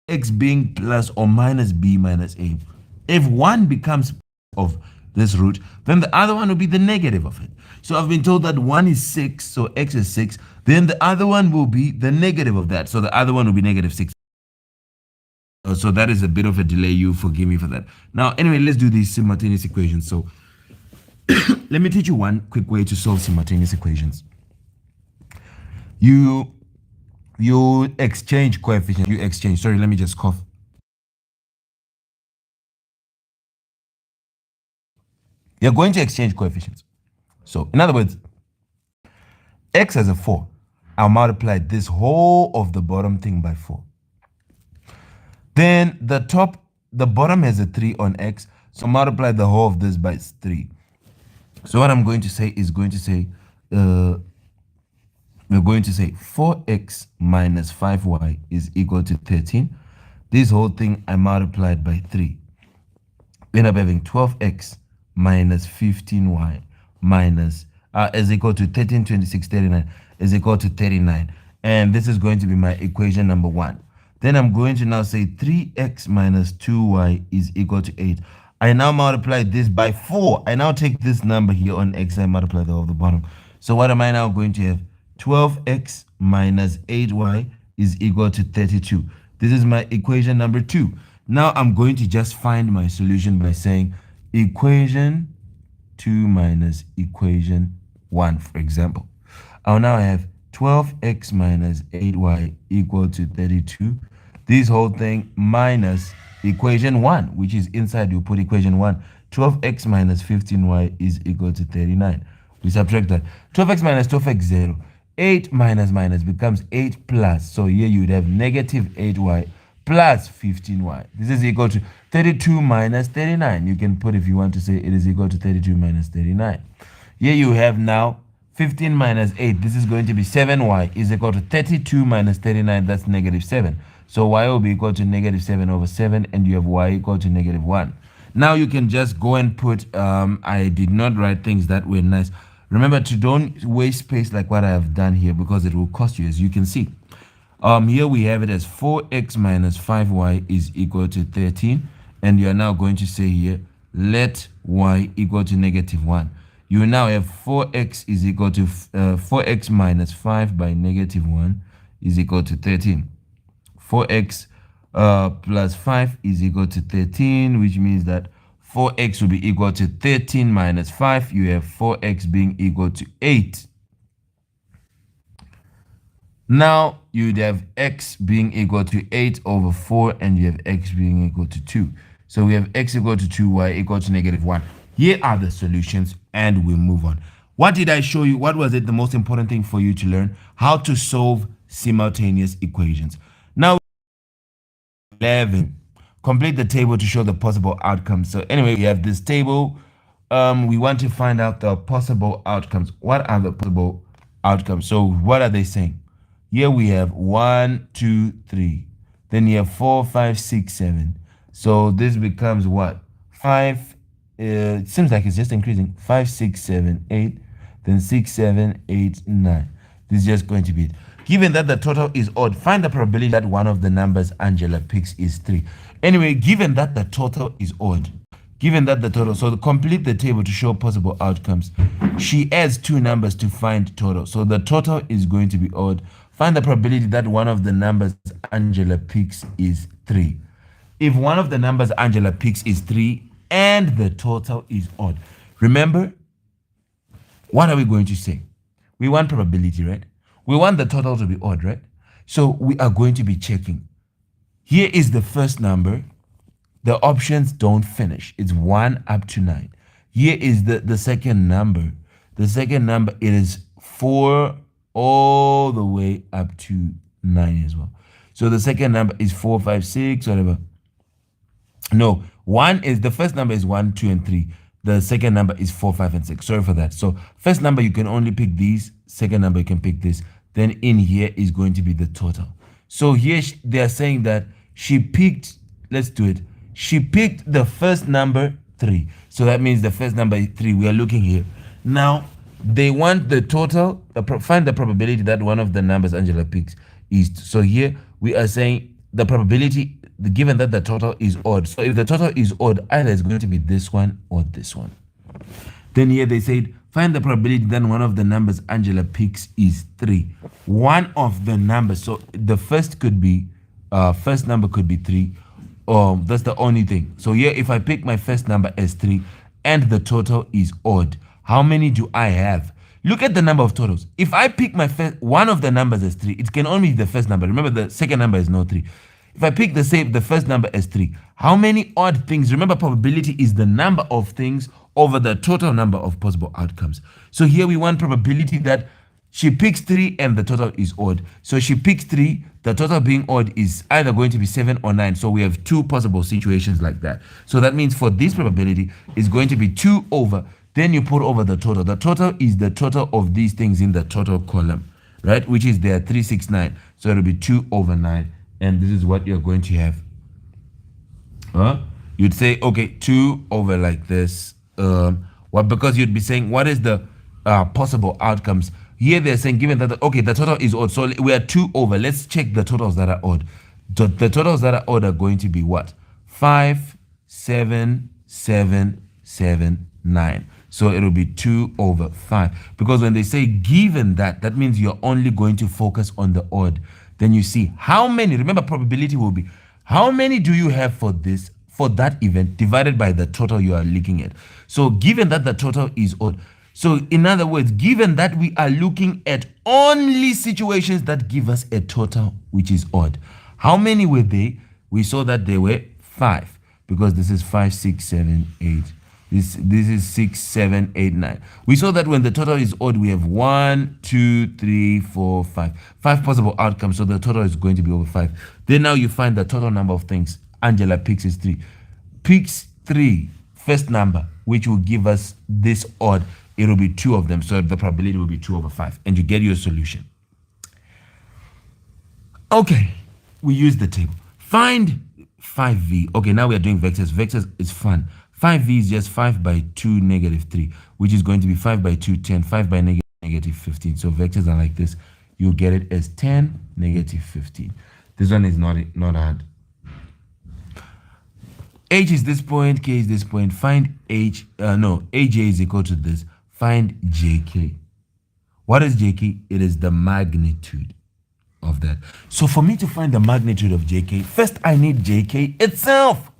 x being plus or minus b minus a, if one becomes of this root, then the other one will be the negative of it. So I've been told that one is 6, so x is 6. Then the other one will be the negative of that. So the other one will be negative 6. So that is a bit of a delay. You forgive me for that. Now, anyway, let's do these simultaneous equations. So let me teach you one quick way to solve simultaneous equations. You exchange coefficients. You exchange. Sorry, let me just cough. You're going to exchange coefficients. So, in other words, x has a 4. I'll multiply this whole of the bottom thing by 4. Then the bottom has a 3 on x. So multiply the whole of this by 3. So what I'm going to say is we're going to say 4x minus 5y is equal to 13. This whole thing I multiplied by 3. We end up having 12x minus 15y minus is equal to 13, 26, 39 is equal to 39. And this is going to be my equation number 1. Then I'm going to now say 3x minus 2y is equal to 8. I now multiply this by 4. I now take this number here on x, I multiply the whole of the bottom. So what am I now going to have? 12x minus 8y is equal to 32. This is my equation number 2. Now I'm going to just find my solution by saying equation 2 minus equation 1, for example. I'll now have 12x minus 8y equal to 32. this whole thing minus equation 1, which is inside. You put equation 1. 12x minus 15y is equal to 39. We subtract that. 12x minus 12x 0. 8 minus minus becomes 8 plus. So here you would have negative 8y plus 15y. This is equal to 32 minus 39. You can put, if you want to say, it is equal to 32 minus 39. Here you have now 15 minus 8. This is going to be 7y is equal to 32 minus 39. That's negative 7. So y will be equal to negative 7 over 7, and you have y equal to negative 1. Now you can just go and put, I did not write things that were nice. Remember to don't waste space like what I have done here, because it will cost you, as you can see. Here we have it as 4x minus 5y is equal to 13. And you are now going to say here, let y equal to negative 1. You now have 4x is equal to 4x minus 5 by negative 1 is equal to 13. 4x plus 5 is equal to 13, which means that 4x will be equal to 13 minus 5. You have 4x being equal to 8. Now you'd have x being equal to 8 over 4, and you have x being equal to 2. So we have x equal to 2, y equal to negative 1. Here are the solutions, and we move on. What did I show you? What was it the most important thing for you to learn? How to solve simultaneous equations. Now 11. Complete the table to show the possible outcomes. So anyway, we have this table. We want to find out the possible outcomes. What are the possible outcomes? So what are they saying? Here we have 1, 2, 3. Then you have 4, 5, 6, 7. So this becomes what? 5. It seems like it's just increasing. 5, 6, 7, 8. Then 6, 7, 8, 9. This is just going to be it. Given that the total is odd, find the probability that one of the numbers Angela picks is 3. Anyway, given that the total is odd, so to complete the table to show possible outcomes, she adds 2 numbers to find total. So the total is going to be odd. Find the probability that one of the numbers Angela picks is 3. If one of the numbers Angela picks is 3 and the total is odd, remember, what are we going to say? We want probability, right? We want the total to be odd, right? So we are going to be checking. Here is the first number. The options don't finish. It's 1 up to 9. Here is the second number. The second number, it is 4 all the way up to 9 as well. So the second number is 4, 5, 6, whatever. No, the first number is 1, 2, and 3. The second number is 4, 5, and 6. Sorry for that. So first number, you can only pick these. Second number, you can pick this. Then in here is going to be the total. So here they are saying that she picked, let's do it. She picked the first number 3. So that means the first number is 3. We are looking here. Now, they want the total, find the probability that one of the numbers Angela picks is. So here we are saying the probability, given that the total is odd. So if the total is odd, either it's going to be this one or this one. Then here they said, find the probability that one of the numbers Angela picks is 3. One of the numbers, so the first number could be 3. That's the only thing. So here, if I pick my first number as 3 and the total is odd, how many do I have? Look at the number of totals. If I pick my one of the numbers as 3, it can only be the first number. Remember, the second number is no 3. If I pick the first number as 3, how many odd things? Remember, probability is the number of things over the total number of possible outcomes. So here we want probability that she picks 3 and the total is odd. So she picks 3, the total being odd is either going to be 7 or 9. So we have 2 possible situations like that. So that means for this probability, it's going to be 2 over, then you put over the total. The total is the total of these things in the total column, right? Which is there 3, 6, 9. So it'll be 2 over 9. And this is what you're going to have. You'd say, okay, 2 over like this. Because you'd be saying, what is the possible outcomes? Here they're saying, given that, the total is odd. So we are 2 over. Let's check the totals that are odd. The totals that are odd are going to be what? 5, 7, 7, 7, 9. So it will be 2 over 5. Because when they say given that, that means you're only going to focus on the odd. Then you see how many, remember probability will be, how many do you have for that event divided by the total you are looking at. So given that the total is odd, so in other words, given that we are looking at only situations that give us a total which is odd, How many were they? We saw that there were 5 because this is 5, 6, 7, 8. This is 6, 7, 8, 9. We saw that when the total is odd, we have 1, 2, 3, 4, 5. 5 possible outcomes, so the total is going to be over 5. Then now you find the total number of things. Angela picks is 3. Picks 3, first number, which will give us this odd. It will be 2 of them, so the probability will be 2 over 5, and you get your solution. Okay, we use the table. Find 5v. Okay, now we are doing vectors. Vectors is fun. 5v is just 5 by 2 negative 3, which is going to be 5 by 2, 10, 5 by negative 15. So vectors are like this. You'll get it as 10, negative 15. This one is not hard. H is this point, K is this point. Find AJ is equal to this. Find JK. What is JK? It is the magnitude of that. So for me to find the magnitude of JK, first I need JK itself.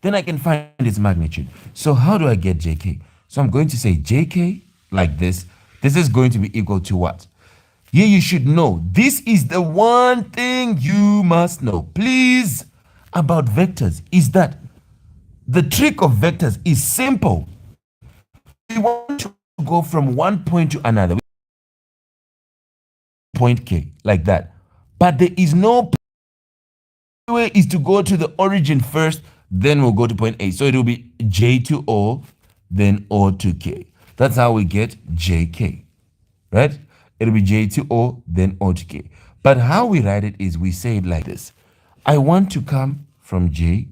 Then I can find its magnitude. So how do I get JK? So I'm going to say JK like this. This is going to be equal to what? Here you should know. This is the one thing you must know, please, about vectors, is that the trick of vectors is simple. We want to go from one point to another. Point K, like that. But there is no way is to go to the origin first, then we'll go to point A. So it will be J to O, then O to K. That's how we get JK, right? It'll be J to O, then O to K. But how we write it is we say it like this. I want to come from J,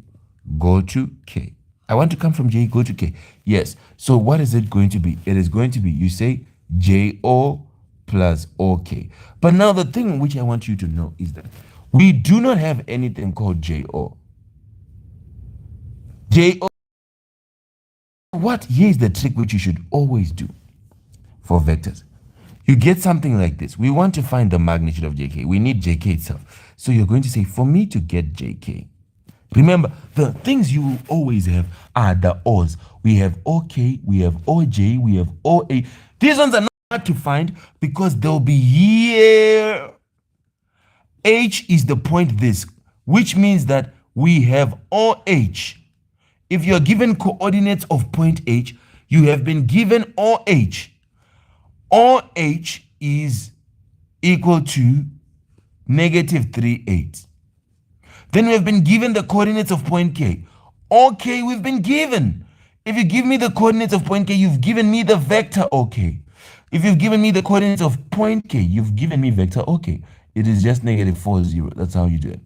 go to K. I want to come from J, go to K. Yes. So what is it going to be? It is going to be, you say JO plus OK. But now the thing which I want you to know is that we do not have anything called JO. JO. What? Here's the trick which you should always do for vectors. You get something like this. We want to find the magnitude of JK. We need JK itself. So you're going to say, for me to get JK, remember, the things you always have are the O's. We have OK, we have OJ, we have OA. These ones are not hard to find because they'll be here. H is the point this, which means that we have OH. If you're given coordinates of point H, you have been given OH. OH is equal to negative 3, 8. Then we have been given the coordinates of point K. OK, we've been given. If you give me the coordinates of point K, you've given me the vector OK. If you've given me the coordinates of point K, you've given me vector OK. It is just negative 4, 0. That's how you do it.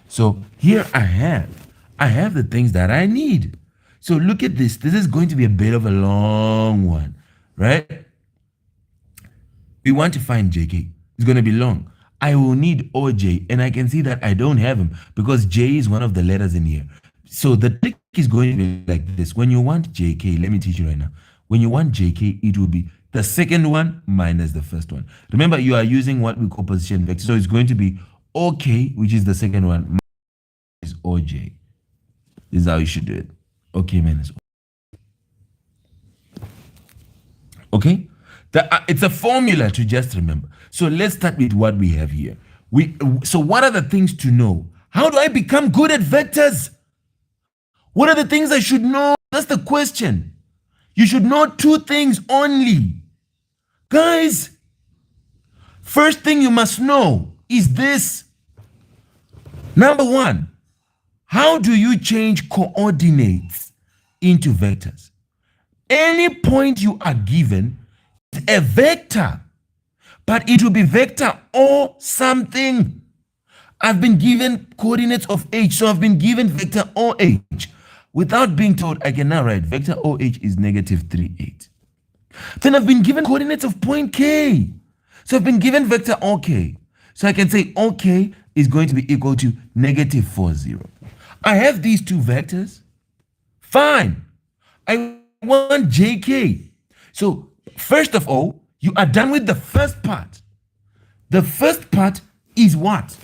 So here I have the things that I need. So look at this. This is going to be a bit of a long one, right? We want to find JK. It's going to be long. I will need OJ, and I can see that I don't have him because J is one of the letters in here. So the trick is going to be like this. When you want JK, let me teach you right now. When you want JK, it will be the second one minus the first one. Remember, you are using what we call position vector. So it's going to be OK, which is the second one, minus OJ. This is how you should do it. OK minus O. Okay? It's a formula to just remember. So let's start with what we have here. So what are the things to know? How do I become good at vectors? What are the things I should know? That's the question. You should know 2 things only. Guys, first thing you must know is this. Number 1, how do you change coordinates into vectors? Any point you are given is a vector, but it will be vector or something. I've been given coordinates of H, so I've been given vector OH. Without being told, I can now write vector OH is negative 3, 8. Then I've been given coordinates of point K. So I've been given vector OK. So I can say OK is going to be equal to negative 4, 0. I have these 2 vectors. Fine. I want JK. So first of all, you are done with the first part. The first part is what?